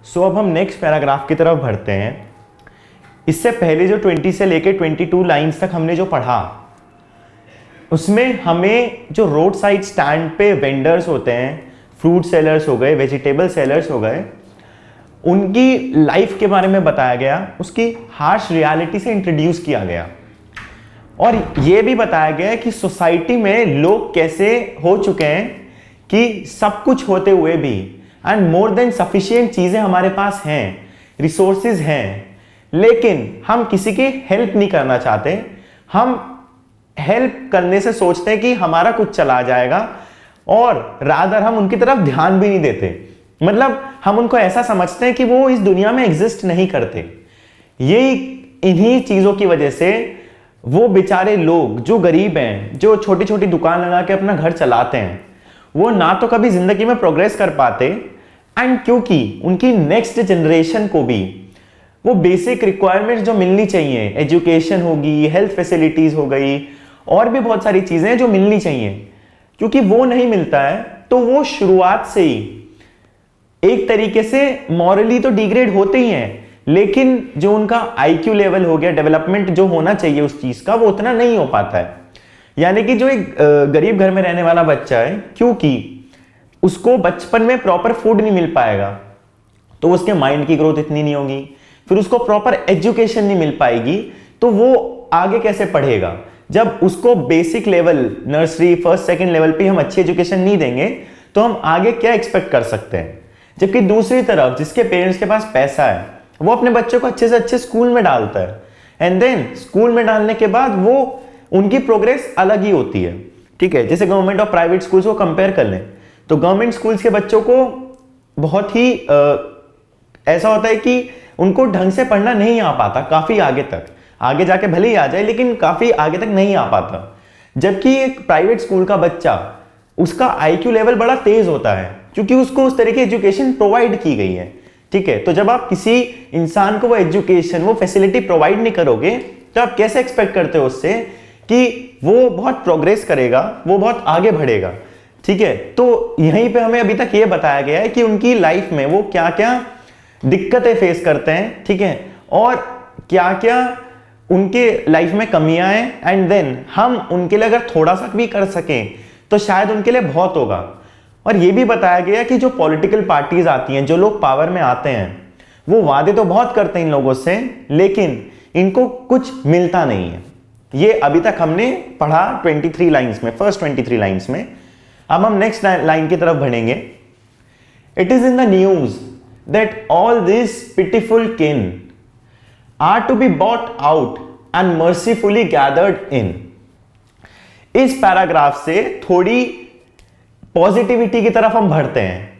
सो अब हम next paragraph की तरफ बढ़ते हैं। इससे पहले जो 20 से लेकर 22 लाइंस तक हमने जो पढ़ा, उसमें हमें जो रोड साइड स्टैंड पे वेंडर्स होते हैं, फ्रूट सेलर्स हो गए, वेजिटेबल सेलर्स हो गए, उनकी लाइफ के बारे में बताया गया, उसकी हार्श रियलिटी से इंट्रोड्यूस किया गया और ये भी बताया गया कि सोसाइटी में लोग कैसे हो चुके हैं कि सब कुछ होते हुए भी एंड मोर देन सफिशिएंट चीज़ें हमारे पास हैं, रिसोर्सेज हैं, लेकिन हम किसी की हेल्प नहीं करना चाहते। हम हेल्प करने से सोचते हैं कि हमारा कुछ चला जाएगा और रादर हम उनकी तरफ ध्यान भी नहीं देते। मतलब हम उनको ऐसा समझते हैं कि वो इस दुनिया में एग्जिस्ट नहीं करते। ये इन्हीं चीज़ों की वजह से वो बेचारे लोग जो गरीब हैं, जो छोटी छोटी दुकान लगा के अपना घर चलाते हैं, वो ना तो कभी जिंदगी में प्रोग्रेस कर पाते एंड क्योंकि उनकी नेक्स्ट जनरेशन को भी वो बेसिक रिक्वायरमेंट्स जो मिलनी चाहिए, एजुकेशन होगी, हेल्थ फैसिलिटीज हो गई और भी बहुत सारी चीजें जो मिलनी चाहिए, क्योंकि वो नहीं मिलता है तो वो शुरुआत से ही एक तरीके से मॉरली तो डिग्रेड होते ही हैं, लेकिन जो उनका आईक्यू लेवल हो गया, डेवलपमेंट जो होना चाहिए उस चीज का, वो उतना नहीं हो पाता है। यानी कि जो एक गरीब घर में रहने वाला बच्चा है, क्योंकि उसको बचपन में प्रॉपर फूड नहीं मिल पाएगा तो उसके माइंड की ग्रोथ इतनी नहीं होगी, फिर उसको प्रॉपर एजुकेशन नहीं मिल पाएगी तो वो आगे कैसे पढ़ेगा। जब उसको basic level, nursery, first second level पे हम अच्छी एजुकेशन नहीं देंगे तो हम आगे क्या एक्सपेक्ट कर सकते हैं। जबकि दूसरी तरफ जिसके पेरेंट्स के पास पैसा है, वो अपने बच्चों को अच्छे से अच्छे स्कूल में डालता है एंड देन स्कूल में डालने के बाद वो उनकी प्रोग्रेस अलग ही होती है। ठीक है, जैसे गवर्नमेंट और प्राइवेट स्कूल्स को कंपेयर कर लें तो गवर्नमेंट स्कूल्स के बच्चों को बहुत ही ऐसा होता है कि उनको ढंग से पढ़ना नहीं आ पाता काफी आगे तक, आगे जाके भले ही आ जाए लेकिन काफी आगे तक नहीं आ पाता। जबकि एक प्राइवेट स्कूल का बच्चा, उसका आईक्यू लेवल बड़ा तेज होता है क्योंकि उसको उस तरह की एजुकेशन प्रोवाइड की गई है। ठीक है, तो जब आप किसी इंसान को वो एजुकेशन, वो फैसिलिटी प्रोवाइड नहीं करोगे तो आप कैसे एक्सपेक्ट करते हो उससे कि वो बहुत प्रोग्रेस करेगा, वो बहुत आगे बढ़ेगा। ठीक है, तो यहीं पे हमें अभी तक ये बताया गया है कि उनकी लाइफ में वो क्या क्या दिक्कतें फेस करते हैं, ठीक है, और क्या क्या उनके लाइफ में कमियां हैं एंड देन हम उनके लिए अगर थोड़ा सा भी कर सकें तो शायद उनके लिए बहुत होगा। और ये भी बताया गया कि जो पॉलिटिकल पार्टीज आती हैं, जो लोग पावर में आते हैं, वो वादे तो बहुत करते हैं इन लोगों से, लेकिन इनको कुछ मिलता नहीं है। ये अभी तक हमने पढ़ा 23 लाइंस में, फर्स्ट 23 लाइंस में। अब हम नेक्स्ट लाइन की तरफ बढ़ेंगे। It is in the news that all this pitiful kin are to be bought out and mercifully gathered in. इस पैराग्राफ से थोड़ी पॉजिटिविटी की तरफ हम बढ़ते हैं।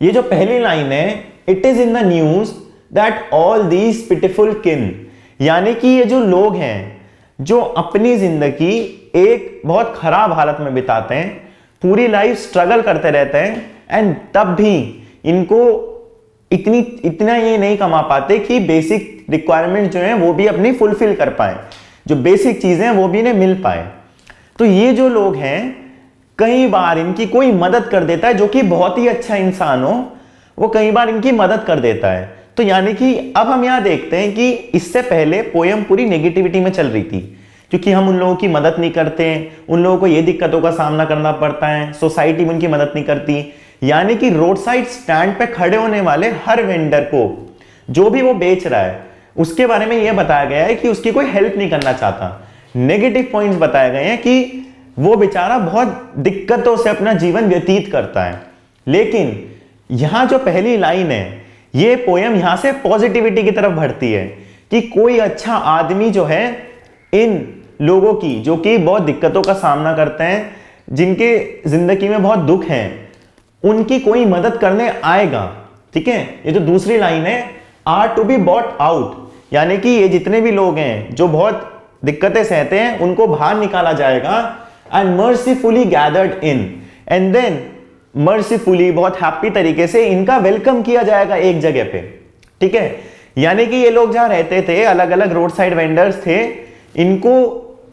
ये जो पहली लाइन है, it is in the news that all these pitiful kin, यानी कि ये जो लोग हैं जो अपनी जिंदगी एक बहुत खराब हालत में बिताते हैं, पूरी लाइफ स्ट्रगल करते रहते हैं एंड तब भी इनको इतना ये नहीं कमा पाते कि बेसिक रिक्वायरमेंट जो है वो भी अपनी फुलफिल कर पाए, जो बेसिक चीजें हैं वो भी इन्हें मिल पाए। तो ये जो लोग हैं, कई बार इनकी कोई मदद कर देता है, जो कि बहुत ही अच्छा इंसान हो, वो कई बार इनकी मदद कर देता है। तो यानी कि अब हम यहां देखते हैं कि इससे पहले पोयम पूरी नेगेटिविटी में चल रही थी, क्योंकि हम उन लोगों की मदद नहीं करते, उन लोगों को ये दिक्कतों का सामना करना पड़ता है, सोसाइटी में उनकी मदद नहीं करती। यानी कि रोड साइड स्टैंड पे खड़े होने वाले हर वेंडर को, जो भी वो बेच रहा है, उसके बारे में यह बताया गया है कि उसकी कोई हेल्प नहीं करना चाहता। नेगेटिव पॉइंट्स बताए गए हैं कि वो बेचारा बहुत दिक्कतों से अपना जीवन व्यतीत करता है। लेकिन यहां जो पहली लाइन है, ये पोयम यहां से पॉजिटिविटी की तरफ बढ़ती है कि कोई अच्छा आदमी जो है इन लोगों की, जो कि बहुत दिक्कतों का सामना करते हैं, जिनके जिंदगी में बहुत दुख हैं, उनकी कोई मदद करने आएगा। ठीक है, ये जो दूसरी लाइन है, are to be bought out, यानी कि ये जितने भी लोग हैं जो बहुत दिक्कतें सहते हैं, उनको बाहर निकाला जाएगा and mercifully gathered in, and then mercifully, बहुत हैप्पी तरीके से इनका वेलकम किया जाएगा एक जगह पे। ठीक है, यानी कि ये लोग जहां रहते थे, अलग अलग रोड साइड वेंडर्स थे, इनको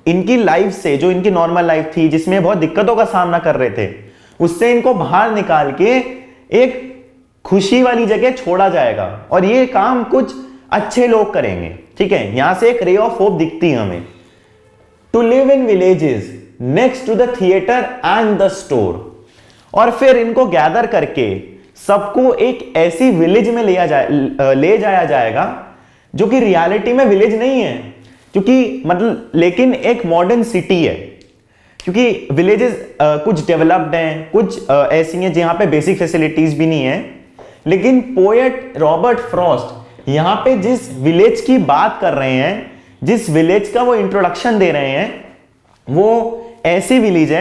इनकी लाइफ से, जो इनकी नॉर्मल लाइफ थी जिसमें बहुत दिक्कतों का सामना कर रहे थे, उससे इनको बाहर निकाल के एक खुशी वाली जगह छोड़ा जाएगा और ये काम कुछ अच्छे लोग करेंगे। ठीक है, यहां से एक रे ऑफ होप दिखती है हमें। To live in villages next to the theatre and the store, और फिर इनको गैदर करके सबको एक ऐसी विलेज में ले जाया जाएगा जो कि रियलिटी में विलेज नहीं है, क्योंकि मतलब लेकिन एक मॉडर्न सिटी है, क्योंकि विलेजेस कुछ डेवलप्ड हैं, कुछ ऐसी हैं जहां पे बेसिक फैसिलिटीज भी नहीं है। लेकिन पोएट रॉबर्ट फ्रॉस्ट यहाँ पे जिस विलेज की बात कर रहे हैं, जिस विलेज का वो इंट्रोडक्शन दे रहे हैं, वो ऐसी विलेज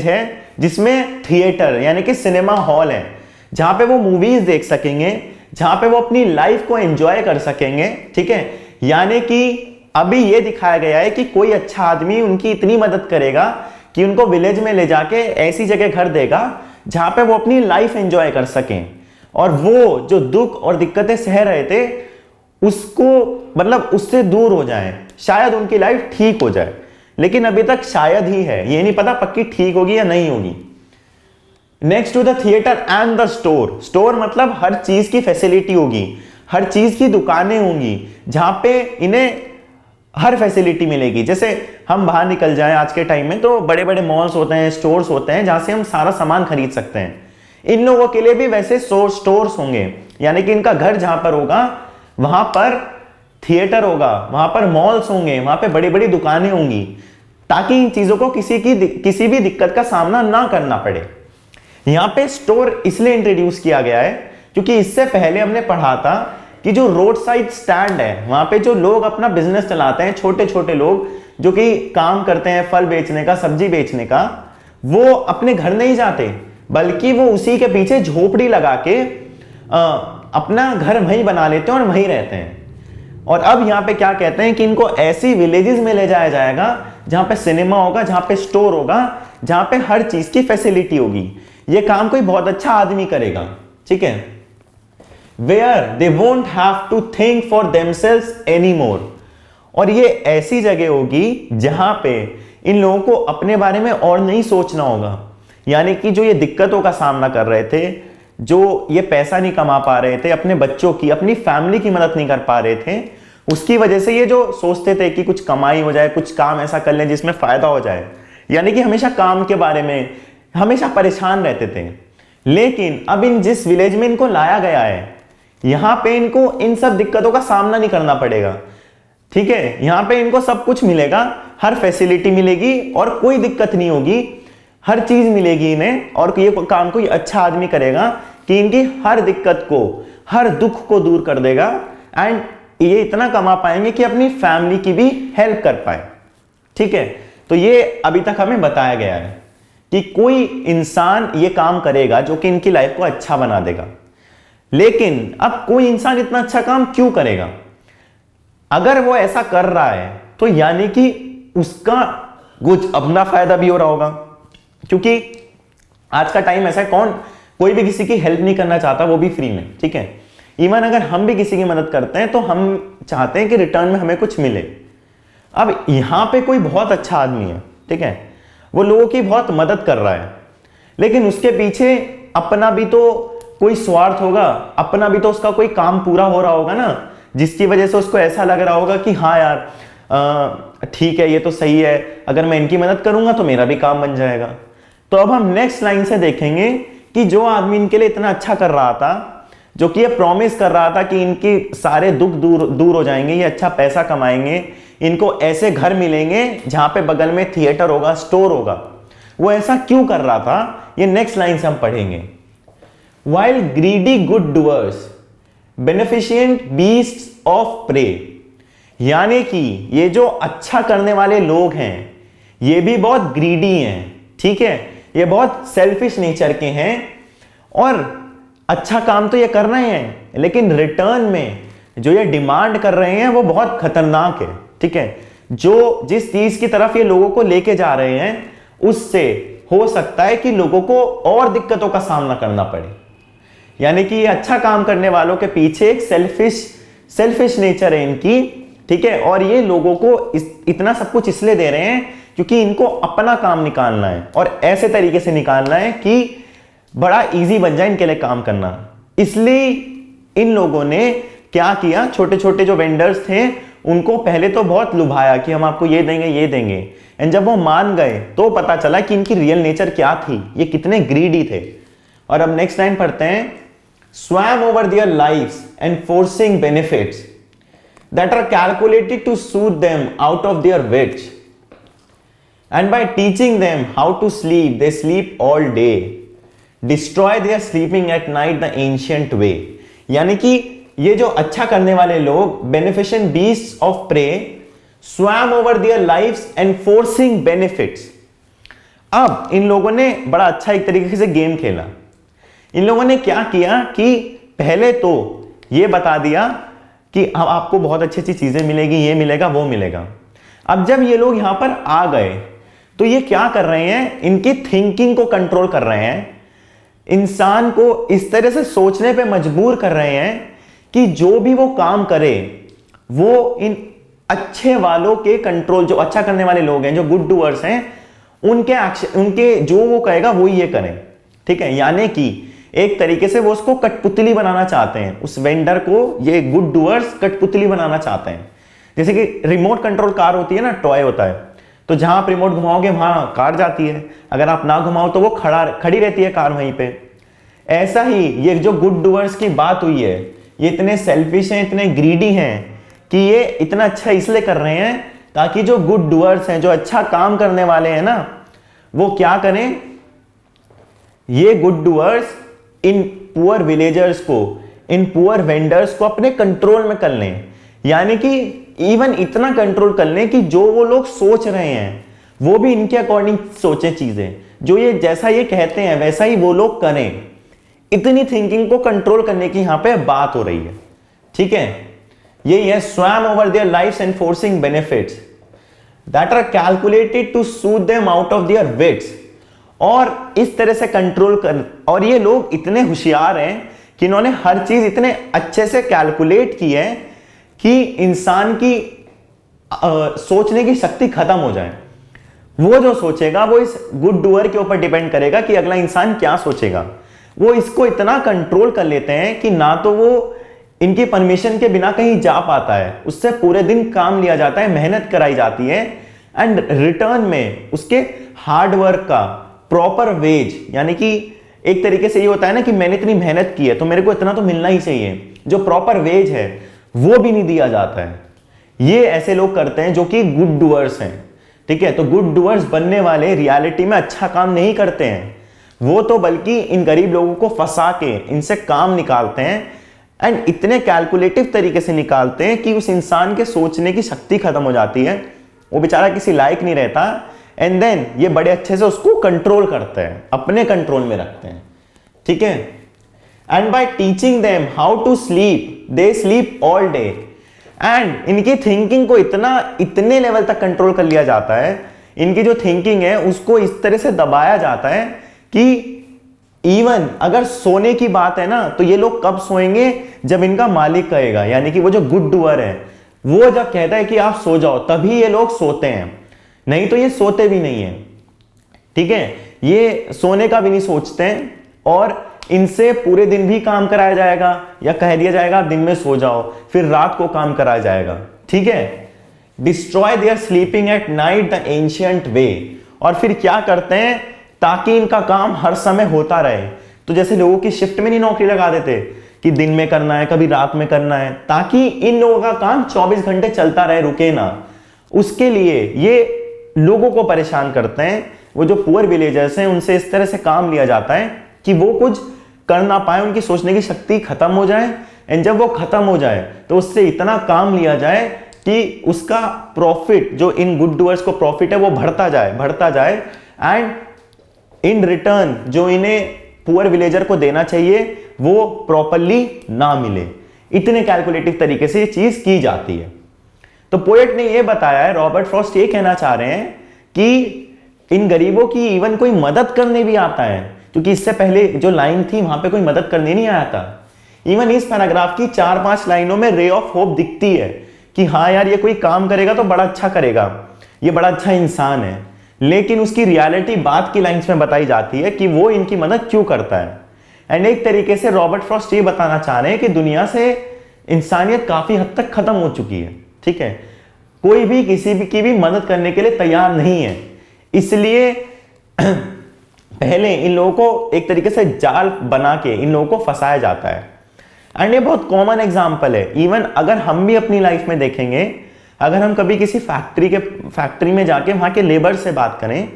है जिसमें थिएटर यानी कि सिनेमा हॉल है, जहां पे वो मूवीज देख सकेंगे, जहां पे वो अपनी लाइफ को एंजॉय कर सकेंगे। ठीक है, यानी कि अभी ये दिखाया गया है कि कोई अच्छा आदमी उनकी इतनी मदद करेगा कि उनको विलेज में ले जाके ऐसी जगह घर देगा जहां पे वो अपनी लाइफ एंजॉय कर सकें, और वो जो दुख और दिक्कतें सह रहे थे उसको मतलब उससे दूर हो जाए, शायद उनकी लाइफ ठीक हो जाए। लेकिन अभी तक शायद ही है, ये नहीं पता पक्की ठीक होगी या नहीं होगी। Next to the theatre and the store, store मतलब हर चीज की फैसिलिटी होगी, हर चीज की दुकानें होंगी जहां पे इन्हें हर फैसिलिटी मिलेगी। जैसे हम बाहर निकल जाएं आज के टाइम में तो बड़े बड़े मॉल्स होते हैं, स्टोर्स होते हैं जहां से हम सारा सामान खरीद सकते हैं। इन लोगों के लिए भी वैसे स्टोर्स होंगे, यानी कि इनका घर जहां पर होगा वहां पर थिएटर होगा, वहां पर मॉल्स होंगे, वहां पे बड़ी बड़ी दुकानें होंगी, ताकि इन चीजों को किसी भी दिक्कत का सामना ना करना पड़े। यहां पे स्टोर इसलिए इंट्रोड्यूस किया गया है क्योंकि इससे पहले हमने पढ़ा था कि जो रोड साइड स्टैंड है वहां पे जो लोग अपना बिजनेस चलाते हैं, छोटे छोटे लोग जो कि काम करते हैं फल बेचने का, सब्जी बेचने का, वो अपने घर नहीं जाते बल्कि वो उसी के पीछे झोपड़ी लगा के अपना घर वहीं बना लेते हैं और वहीं रहते हैं। और अब यहाँ पे क्या कहते हैं कि इनको ऐसी विलेजेस में ले जाया जाएगा जहां पे सिनेमा होगा, जहां पे स्टोर होगा, जहां पे हर चीज की फैसिलिटी होगी। ये काम कोई बहुत अच्छा आदमी करेगा। ठीक है, where they won't have to think for themselves anymore, और ये ऐसी जगह होगी जहां पे इन लोगों को अपने बारे में और नहीं सोचना होगा। यानी कि जो ये दिक्कतों का सामना कर रहे थे, जो ये पैसा नहीं कमा पा रहे थे, अपने बच्चों की, अपनी फैमिली की मदद नहीं कर पा रहे थे, उसकी वजह से ये जो सोचते थे कि कुछ कमाई हो जाए, कुछ काम ऐसा कर लें जिसमें फायदा हो जाए, यानी कि हमेशा काम के बारे में हमेशा परेशान रहते थे। लेकिन अब इन जिस विलेज में इनको लाया गया है, यहां पे इनको इन सब दिक्कतों का सामना नहीं करना पड़ेगा। ठीक है, यहां पे इनको सब कुछ मिलेगा, हर फैसिलिटी मिलेगी और कोई दिक्कत नहीं होगी, हर चीज मिलेगी इन्हें, और ये काम कोई अच्छा आदमी करेगा कि इनकी हर दिक्कत को, हर दुख को दूर कर देगा, एंड ये इतना कमा पाएंगे कि अपनी फैमिली की भी हेल्प कर पाए। ठीक है, तो ये अभी तक हमें बताया गया है कि कोई इंसान ये काम करेगा जो कि इनकी लाइफ को अच्छा बना देगा। लेकिन अब कोई इंसान इतना अच्छा काम क्यों करेगा? अगर वो ऐसा कर रहा है तो यानी कि उसका कुछ अपना फायदा भी हो रहा होगा, क्योंकि आज का टाइम ऐसा है, कोई भी किसी की हेल्प नहीं करना चाहता, वो भी फ्री में। ठीक है, इवन अगर हम भी किसी की मदद करते हैं तो हम चाहते हैं कि रिटर्न में हमें कुछ मिले। अब यहां पे कोई बहुत अच्छा आदमी है, ठीक है, वो लोगों की बहुत मदद कर रहा है, लेकिन उसके पीछे अपना भी तो कोई स्वार्थ होगा, अपना भी तो उसका कोई काम पूरा हो रहा होगा ना, जिसकी वजह से उसको ऐसा लग रहा होगा कि हाँ यार ठीक है, ये तो सही है, अगर मैं इनकी मदद करूंगा तो मेरा भी काम बन जाएगा। तो अब हम नेक्स्ट लाइन से देखेंगे कि जो आदमी इनके लिए इतना अच्छा कर रहा था, जो कि ये प्रॉमिस कर रहा था कि इनके सारे दुख दूर हो जाएंगे, ये अच्छा पैसा कमाएंगे, इनको ऐसे घर मिलेंगे जहां पे बगल में थिएटर होगा, स्टोर होगा, वो ऐसा क्यों कर रहा था, ये नेक्स्ट लाइन से हम पढ़ेंगे। While greedy good doers, beneficent beasts of prey, यानी कि ये जो अच्छा करने वाले लोग हैं ये भी बहुत ग्रीडी हैं। ठीक है, ये बहुत सेल्फिश नेचर के हैं और अच्छा काम तो ये कर रहे हैं, लेकिन रिटर्न में जो ये डिमांड कर रहे हैं वो बहुत खतरनाक है। ठीक है, जो जिस चीज की तरफ ये लोगों को लेके जा रहे हैं उससे हो सकता है कि लोगों को और दिक्कतों का सामना करना पड़े। यानी कि ये अच्छा काम करने वालों के पीछे एक सेल्फिश नेचर है इनकी। ठीक है, और ये लोगों को इतना सब कुछ इसलिए दे रहे हैं क्योंकि इनको अपना काम निकालना है और ऐसे तरीके से निकालना है कि बड़ा इजी बन जाए इनके लिए काम करना। इसलिए इन लोगों ने क्या किया, छोटे छोटे जो वेंडर्स थे उनको पहले तो बहुत लुभाया कि हम आपको ये देंगे ये देंगे, एंड जब वो मान गए तो पता चला कि इनकी रियल नेचर क्या थी, ये कितने ग्रीडी थे। और अब नेक्स्ट लाइन पढ़ते हैं, swum over their lives and forcing benefits that are calculated to suit them out of their wits, and by teaching them how to sleep they sleep all day, destroy their sleeping at night the ancient way। यानी कि ये जो अच्छा करने वाले लोग, beneficent beasts of prey, swam over their lives and forcing benefits। अब इन लोगों ने बड़ा अच्छा एक तरीके से गेम खेला। इन लोगों ने क्या किया कि पहले तो ये बता दिया कि अब आपको बहुत अच्छी अच्छी चीजें मिलेगी, ये मिलेगा वो मिलेगा। अब जब ये लोग यहां पर आ गए तो ये क्या कर रहे हैं, इनकी थिंकिंग को कंट्रोल कर रहे हैं, इंसान को इस तरह से सोचने पे मजबूर कर रहे हैं कि जो भी वो काम करे वो इन अच्छे वालों के कंट्रोल, जो अच्छा करने वाले लोग हैं, जो गुड डूअर्स हैं, उनके एक्शन, उनके जो वो कहेगा वो ये करें। ठीक है, यानी कि एक तरीके से वो उसको कठपुतली बनाना चाहते हैं, उस वेंडर को ये गुड डूअर्स कठपुतली बनाना चाहते हैं। जैसे कि रिमोट कंट्रोल कार होती है ना, टॉय होता है, तो जहां आप रिमोट घुमाओगे वहां कार जाती है, अगर आप ना घुमाओ तो वो खड़ी रहती है कार वहीं पे। ऐसा ही ये जो गुड डूअर्स की बात हुई है, ये इतने सेल्फिश हैं, इतने ग्रीडी हैं कि ये इतना अच्छा इसलिए कर रहे हैं ताकि जो गुड डूअर्स हैं, जो अच्छा काम करने वाले हैं ना, वो क्या करें, ये गुड डूअर्स इन पुअर विलेजर्स को, इन पुअर वेंडर्स को अपने कंट्रोल में कर लें। यानी कि इवन इतना कंट्रोल कर लें कि जो वो लोग सोच रहे हैं वो भी इनके अकॉर्डिंग सोचे चीजें, जो ये जैसा ये कहते हैं वैसा ही वो लोग करें। इतनी थिंकिंग को कंट्रोल करने की यहां पे बात हो रही है। ठीक है, यही है, swarm over their lives and forcing benefits that are calculated to suit them out of their wits. और इस तरह से कंट्रोल कर, और ये लोग इतने होशियार हैं कि इन्होंने हर चीज इतने अच्छे से कैलकुलेट की है कि इंसान की सोचने की शक्ति खत्म हो जाए। वो जो सोचेगा वो इस गुड डूअर के ऊपर डिपेंड करेगा कि अगला इंसान क्या सोचेगा। वो इसको इतना कंट्रोल कर लेते हैं कि ना तो वो इनकी परमिशन के बिना कहीं जा पाता है, उससे पूरे दिन काम लिया जाता है, मेहनत कराई जाती है, एंड रिटर्न में उसके हार्ड वर्क का प्रॉपर वेज, यानी कि एक तरीके से ये होता है ना कि मैंने इतनी मेहनत की है तो मेरे को इतना तो मिलना ही चाहिए, जो प्रॉपर वेज है वो भी नहीं दिया जाता है। ये ऐसे लोग करते हैं जो कि गुड डूअर्स हैं। ठीक है, तो गुड डूअर्स बनने वाले रियलिटी में अच्छा काम नहीं करते हैं, वो तो बल्कि इन गरीब लोगों को फंसा के इनसे काम निकालते हैं, एंड इतने कैलकुलेटिव तरीके से निकालते हैं कि उस इंसान के सोचने की शक्ति खत्म हो जाती है, वो बेचारा किसी लायक नहीं रहता, एंड देन ये बड़े अच्छे से उसको कंट्रोल करते हैं, अपने कंट्रोल में रखते हैं। ठीक है, and by teaching them how to sleep they sleep all day. And इनकी थिंकिंग को इतने लेवल तक कंट्रोल कर लिया जाता है, इनकी जो थिंकिंग है उसको इस तरह से दबाया जाता है कि इवन अगर सोने की बात है ना, तो ये लोग कब सोएंगे, जब इनका मालिक कहेगा, यानी कि वो जो गुड डूअर है वो जब कहता है कि आप सो जाओ तभी ये लोग सोते हैं, नहीं तो ये सोते भी नहीं है। ठीक है, ये सोने का भी नहीं सोचते हैं, और इनसे पूरे दिन भी काम कराया जाएगा या कह दिया जाएगा दिन में सो जाओ, फिर रात को काम कराया जाएगा। ठीक है, destroy their sleeping at night the ancient way. और फिर क्या करते हैं ताकि इनका काम हर समय होता रहे, तो जैसे लोगों की शिफ्ट में नहीं नौकरी लगा देते कि दिन में करना है कभी रात में करना है, ताकि इन लोगों का काम 24 घंटे चलता रहे, रुके ना। उसके लिए ये लोगों को परेशान करते हैं, वो जो पुअर विलेजर्स हैं उनसे इस तरह से काम लिया जाता है कि वो कुछ कर ना पाए, उनकी सोचने की शक्ति खत्म हो जाए, एंड जब वो खत्म हो जाए तो उससे इतना काम लिया जाए कि उसका प्रॉफिट, जो इन गुड डूअर्स को प्रॉफिट है, वो बढ़ता जाए, एंड इन रिटर्न जो इन्हें पुअर विलेजर को देना चाहिए वो प्रॉपरली ना मिले। इतने कैलकुलेटिव तरीके से ये चीज की जाती है। तो पोएट ने ये बताया है, रॉबर्ट फ्रॉस्ट ये कहना चाह रहे हैं कि इन गरीबों की इवन कोई मदद करने भी आता है, क्योंकि इससे पहले जो लाइन थी वहां पे कोई मदद करने नहीं आया था। इवन इस पैराग्राफ की 4-5 लाइनों में रे ऑफ होप दिखती है कि हाँ यार ये कोई काम करेगा तो बड़ा अच्छा करेगा, ये बड़ा अच्छा इंसान है, लेकिन उसकी रियलिटी बाद की लाइंस में बताई जाती है कि वो इनकी मदद क्यों करता है। एंड एक तरीके से रॉबर्ट फ्रॉस्ट ये बताना चाह रहे हैं कि दुनिया से इंसानियत काफी हद तक खत्म हो चुकी है, ठीक है, कोई भी किसी भी की भी मदद करने के लिए तैयार नहीं है। इसलिए पहले इन लोगों को एक तरीके से जाल बना के इन लोगों को फंसाया जाता है। एंड ये बहुत कॉमन एग्जांपल है। इवन अगर हम भी अपनी लाइफ में देखेंगे, अगर हम कभी किसी फैक्ट्री में जाके वहां के लेबर से बात करें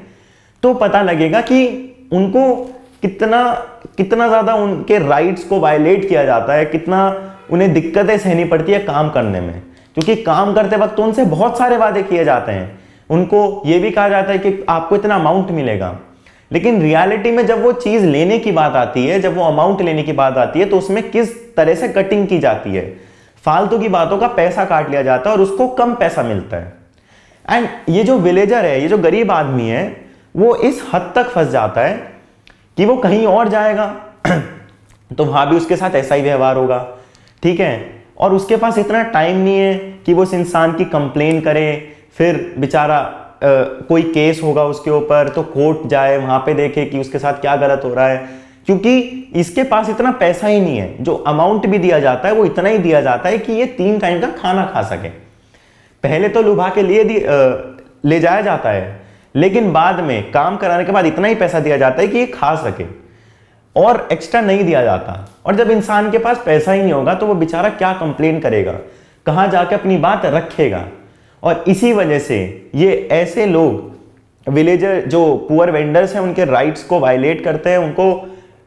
तो पता लगेगा कि उनको कितना ज्यादा उनके राइट्स को वायलेट किया जाता है, कितना उन्हें दिक्कतें सहनी पड़ती है काम करने में, क्योंकि काम करते वक्त तो उनसे बहुत सारे वादे किए जाते हैं। उनको ये भी कहा जाता है कि आपको इतना अमाउंट मिलेगा, लेकिन रियलिटी में जब वो चीज लेने की बात आती है, जब वो अमाउंट लेने की बात आती है, तो उसमें किस तरह से कटिंग की जाती है, फालतू की बातों का पैसा काट लिया जाता है और उसको कम पैसा मिलता है। एंड ये जो विलेजर है, ये जो गरीब आदमी है, वो इस हद तक फंस जाता है कि वो कहीं और जाएगा तो वहां भी उसके साथ ऐसा ही व्यवहार होगा, ठीक है, और उसके पास इतना टाइम नहीं है कि वो उस इंसान की कंप्लेन करे, फिर बेचारा कोई केस होगा उसके ऊपर तो कोर्ट जाए, वहां पे देखे कि उसके साथ क्या गलत हो रहा है, क्योंकि इसके पास इतना पैसा ही नहीं है। जो अमाउंट भी दिया जाता है वो इतना ही दिया जाता है कि ये 3 टाइम का खाना खा सके। पहले तो लुभा के लिए ले जाया जाता है, लेकिन बाद में काम कराने के बाद इतना ही पैसा दिया जाता है कि ये खा सके, और एक्स्ट्रा नहीं दिया जाता। और जब इंसान के पास पैसा ही नहीं होगा तो वो बेचारा क्या कंप्लेन करेगा, कहां जाके अपनी बात रखेगा। और इसी वजह से ये ऐसे लोग, विलेजर जो पुअर वेंडर्स हैं, उनके राइट्स को वायलेट करते हैं, उनको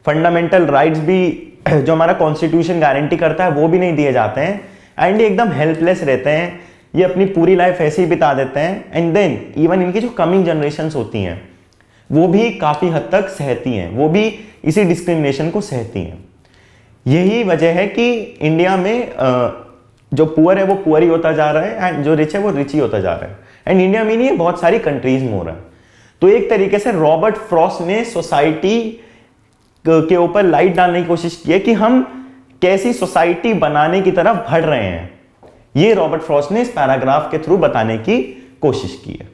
फंडामेंटल राइट्स भी जो हमारा कॉन्स्टिट्यूशन गारंटी करता है वो भी नहीं दिए जाते हैं, एंड ये एकदम हेल्पलेस रहते हैं। ये अपनी पूरी लाइफ ऐसे ही बिता देते हैं, एंड देन इवन इनकी जो कमिंग जनरेशन्स होती हैं वो भी काफ़ी हद तक सहती हैं, वो भी इसी डिस्क्रिमिनेशन को सहती हैं। यही वजह है कि इंडिया में जो पुअर है वो पुअर ही होता जा रहा है, एंड जो रिच है वो रिच ही होता जा रहा है। एंड इंडिया में नहीं है, बहुत सारी कंट्रीज में हो रहा है। तो एक तरीके से रॉबर्ट फ्रॉस्ट ने सोसाइटी के ऊपर लाइट डालने की कोशिश की है कि हम कैसी सोसाइटी बनाने की तरफ बढ़ रहे हैं। ये रॉबर्ट फ्रॉस्ट ने इस पैराग्राफ के थ्रू बताने की कोशिश की है।